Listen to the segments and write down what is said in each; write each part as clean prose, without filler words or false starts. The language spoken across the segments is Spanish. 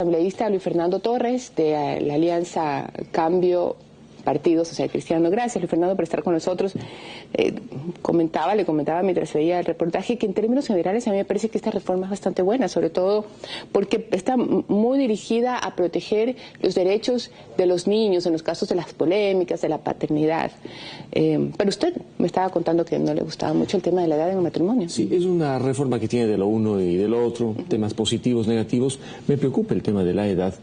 asambleísta Luis Fernando Torres, de la Alianza Cambio Partido Social Cristiano. Gracias, Luis Fernando, por estar con nosotros. Le comentaba mientras veía el reportaje que en términos generales a mí me parece que esta reforma es bastante buena, sobre todo porque está muy dirigida a proteger los derechos de los niños en los casos de las polémicas, de la paternidad. Pero usted me estaba contando que no le gustaba mucho el tema de la edad en el matrimonio. Sí, es una reforma que tiene de lo uno y de lo otro, temas positivos, negativos. Me preocupa el tema de la edad,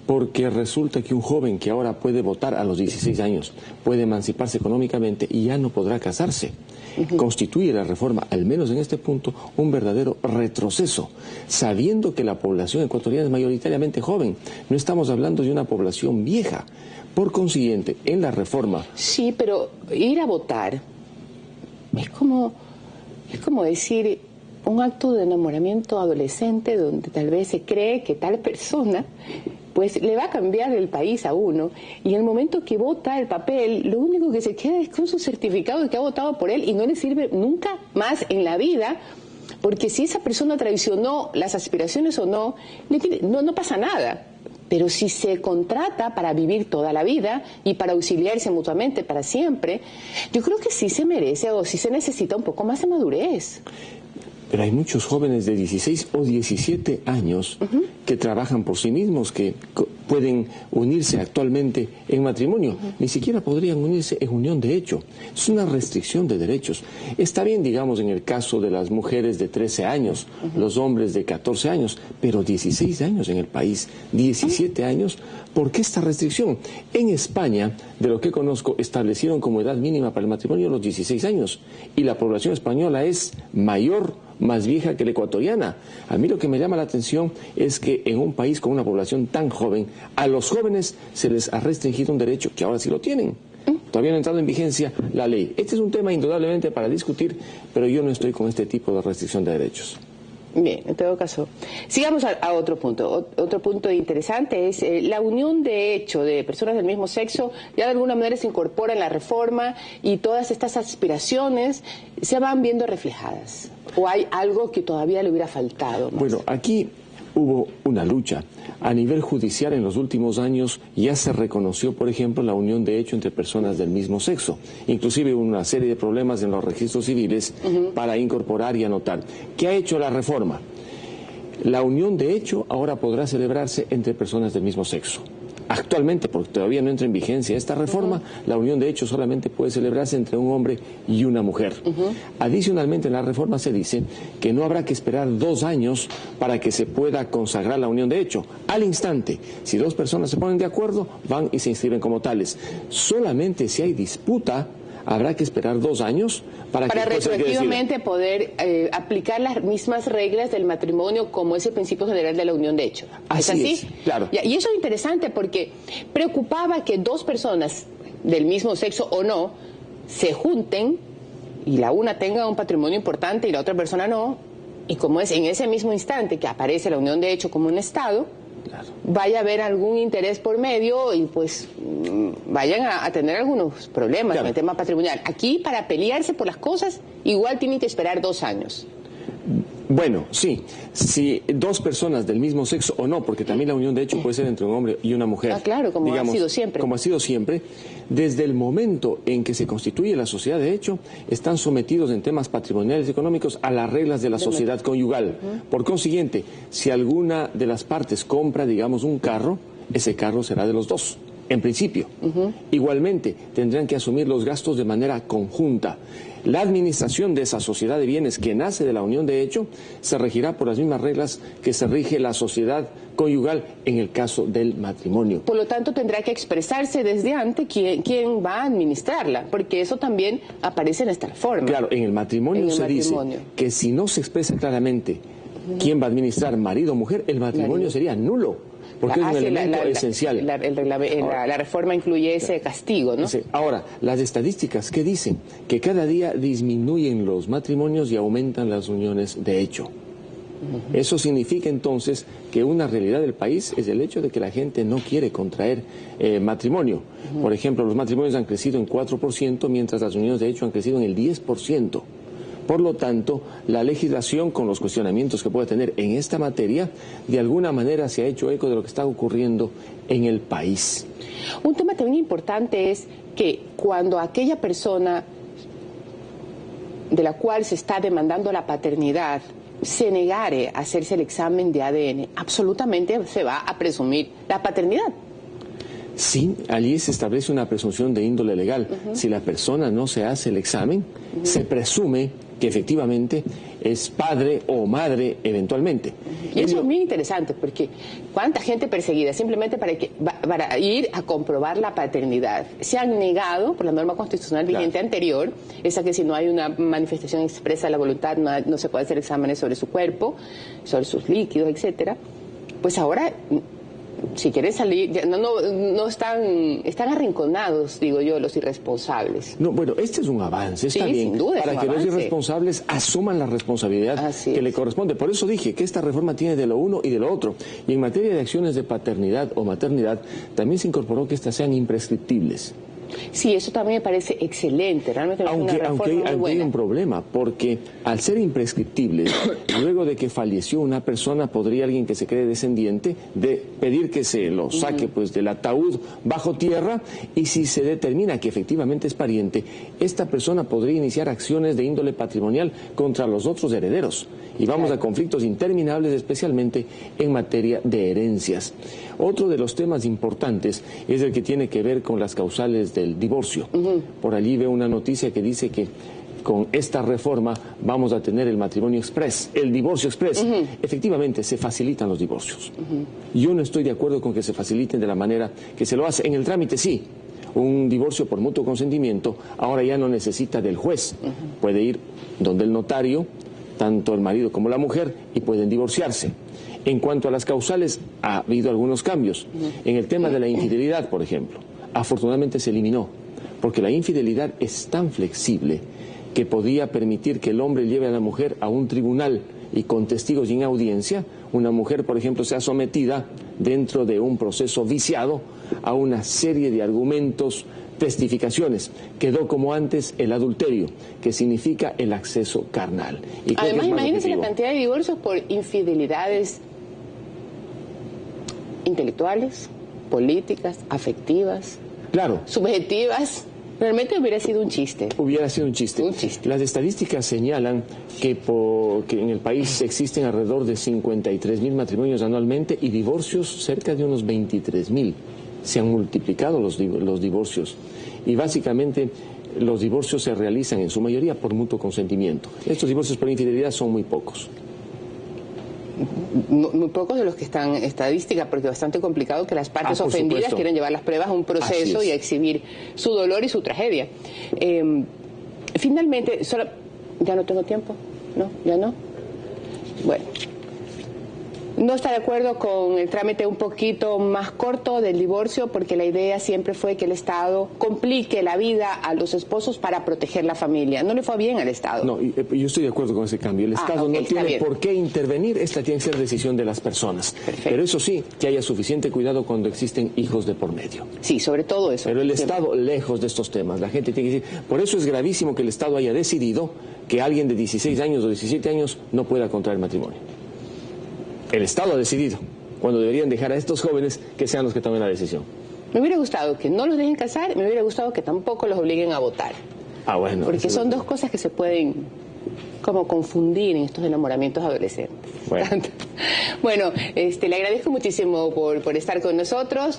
porque resulta que un joven que ahora puede votar a los 16 años, puede emanciparse económicamente y ya no podrá casarse. Constituye la reforma, al menos en este punto, un verdadero retroceso, sabiendo que la población ecuatoriana es mayoritariamente joven. No estamos hablando de una población vieja. Por consiguiente, en la reforma... Sí, pero ir a votar es como decir un acto de enamoramiento adolescente donde tal vez se cree que tal persona pues le va a cambiar el país a uno, y en el momento que vota el papel, lo único que se queda es con su certificado de que ha votado por él y no le sirve nunca más en la vida, porque si esa persona traicionó las aspiraciones o no, no pasa nada. Pero si se contrata para vivir toda la vida y para auxiliarse mutuamente para siempre, yo creo que sí se merece o sí se necesita un poco más de madurez. Pero hay muchos jóvenes de 16 o 17 años que trabajan por sí mismos, que pueden unirse actualmente en matrimonio. Ni siquiera podrían unirse en unión de hecho. Es una restricción de derechos. Está bien, digamos, en el caso de las mujeres de 13 años, los hombres de 14 años, pero 16 años en el país, 17 años, ¿por qué esta restricción? En España, de lo que conozco, establecieron como edad mínima para el matrimonio los 16 años, y la población española es mayor, más vieja que la ecuatoriana. A mí lo que me llama la atención es que en un país con una población tan joven, a los jóvenes se les ha restringido un derecho que ahora sí lo tienen. Todavía no ha entrado en vigencia la ley. Este es un tema indudablemente para discutir, pero yo no estoy con este tipo de restricción de derechos. Bien, en todo caso, sigamos a otro punto. Otro punto interesante es la unión de hecho de personas del mismo sexo, ya de alguna manera se incorpora en la reforma y todas estas aspiraciones se van viendo reflejadas. ¿O hay algo que todavía le hubiera faltado más? Bueno, aquí hubo una lucha. A nivel judicial en los últimos años ya se reconoció, por ejemplo, la unión de hecho entre personas del mismo sexo. Inclusive hubo una serie de problemas en los registros civiles para incorporar y anotar. ¿Qué ha hecho la reforma? La unión de hecho ahora podrá celebrarse entre personas del mismo sexo. Actualmente, porque todavía no entra en vigencia esta reforma, la unión de hecho solamente puede celebrarse entre un hombre y una mujer. Adicionalmente, en la reforma se dice que no habrá que esperar 2 años para que se pueda consagrar la unión de hecho. Al instante, si 2 personas se ponen de acuerdo, van y se inscriben como tales. Solamente si hay disputa, habrá que esperar 2 años para que retroactivamente poder aplicar las mismas reglas del matrimonio como es el principio general de la unión de hecho. ¿Es así? Claro. Y eso es interesante porque preocupaba que 2 personas del mismo sexo o no se junten y la una tenga un patrimonio importante y la otra persona no, y como es en ese mismo instante que aparece la unión de hecho como un Estado, vaya a haber algún interés por medio y pues vayan a tener algunos problemas en el tema patrimonial. Aquí, para pelearse por las cosas, igual tienen que esperar 2 años. Bueno, sí, si 2 personas del mismo sexo o no, porque también la unión de hecho puede ser entre un hombre y una mujer. Claro, como ha sido siempre. Como ha sido siempre, desde el momento en que se constituye la sociedad de hecho, están sometidos en temas patrimoniales y económicos a las reglas de la sociedad conyugal. Por consiguiente, si alguna de las partes compra, digamos, un carro, ese carro será de los 2. En principio. Igualmente, tendrán que asumir los gastos de manera conjunta. La administración de esa sociedad de bienes que nace de la unión de hecho se regirá por las mismas reglas que se rige la sociedad conyugal en el caso del matrimonio. Por lo tanto, tendrá que expresarse desde antes quién va a administrarla, porque eso también aparece en esta reforma. Claro, en el matrimonio dice que si no se expresa claramente quién va a administrar, marido o mujer, el matrimonio sería nulo. Porque es un elemento esencial. La reforma incluye ese castigo, ¿no? Ahora, las estadísticas, ¿qué dicen? Que cada día disminuyen los matrimonios y aumentan las uniones de hecho. Eso significa entonces que una realidad del país es el hecho de que la gente no quiere contraer matrimonio. Por ejemplo, los matrimonios han crecido en 4%, mientras las uniones de hecho han crecido en el 10%. Por lo tanto, la legislación, con los cuestionamientos que puede tener en esta materia, de alguna manera se ha hecho eco de lo que está ocurriendo en el país. Un tema también importante es que cuando aquella persona de la cual se está demandando la paternidad se negare a hacerse el examen de ADN, absolutamente se va a presumir la paternidad. Sí, allí se establece una presunción de índole legal. Si la persona no se hace el examen, se presume que efectivamente es padre o madre eventualmente. Y eso es muy interesante, porque cuánta gente perseguida simplemente para ir a comprobar la paternidad. Se han negado por la norma constitucional vigente anterior, esa que si no hay una manifestación expresa de la voluntad no se puede hacer exámenes sobre su cuerpo, sobre sus líquidos, etcétera. Pues ahora, si quieren salir, no están arrinconados, digo yo, los irresponsables. No, bueno, este es un avance, está bien, sin duda, para que los irresponsables asuman la responsabilidad que le corresponde. Por eso dije que esta reforma tiene de lo uno y de lo otro. Y en materia de acciones de paternidad o maternidad, también se incorporó que estas sean imprescriptibles. Sí, eso también me parece excelente, realmente aunque hay un problema, porque al ser imprescriptibles, luego de que falleció una persona, podría alguien que se cree descendiente de pedir que se lo saque pues del ataúd bajo tierra, y si se determina que efectivamente es pariente, esta persona podría iniciar acciones de índole patrimonial contra los otros herederos, y vamos a conflictos interminables, especialmente en materia de herencias. Otro de los temas importantes es el que tiene que ver con las causales del divorcio. Por allí veo una noticia que dice que con esta reforma vamos a tener el matrimonio express, el divorcio express. Efectivamente, se facilitan los divorcios. Yo no estoy de acuerdo con que se faciliten de la manera que se lo hace. En el trámite sí. Un divorcio por mutuo consentimiento ahora ya no necesita del juez. Puede ir donde el notario, tanto el marido como la mujer, y pueden divorciarse. En cuanto a las causales, ha habido algunos cambios. En el tema de la infidelidad, por ejemplo, afortunadamente se eliminó, porque la infidelidad es tan flexible que podía permitir que el hombre lleve a la mujer a un tribunal y con testigos y en audiencia, una mujer, por ejemplo, sea sometida dentro de un proceso viciado a una serie de argumentos, testificaciones. Quedó como antes el adulterio, que significa el acceso carnal. Y además, imagínense la cantidad de divorcios por infidelidades intelectuales, políticas, afectivas, subjetivas. Realmente hubiera sido un chiste. Hubiera sido un chiste. Las estadísticas señalan que en el país existen alrededor de 53.000 matrimonios anualmente y divorcios cerca de unos 23.000. Se han multiplicado los divorcios. Y básicamente los divorcios se realizan en su mayoría por mutuo consentimiento. Estos divorcios por infidelidad son muy pocos. Muy pocos de los que están en estadística, porque es bastante complicado que las partes ofendidas quieran llevar las pruebas a un proceso y a exhibir su dolor y su tragedia. Finalmente, ya no tengo tiempo, ¿no? ¿Ya no? Bueno. No está de acuerdo con el trámite un poquito más corto del divorcio, porque la idea siempre fue que el Estado complique la vida a los esposos para proteger la familia. No le fue bien al Estado. No, yo estoy de acuerdo con ese cambio. El Estado no tiene por qué intervenir, esta tiene que ser decisión de las personas. Perfecto. Pero eso sí, que haya suficiente cuidado cuando existen hijos de por medio. Sí, sobre todo eso. Pero el Estado, lejos de estos temas, la gente tiene que decir, por eso es gravísimo que el Estado haya decidido que alguien de 16 años o 17 años no pueda contraer matrimonio. El Estado ha decidido, cuando deberían dejar a estos jóvenes que sean los que tomen la decisión. Me hubiera gustado que no los dejen casar, me hubiera gustado que tampoco los obliguen a votar. Bueno. Porque son dos cosas que se pueden como confundir en estos enamoramientos adolescentes. Bueno, le agradezco muchísimo por estar con nosotros.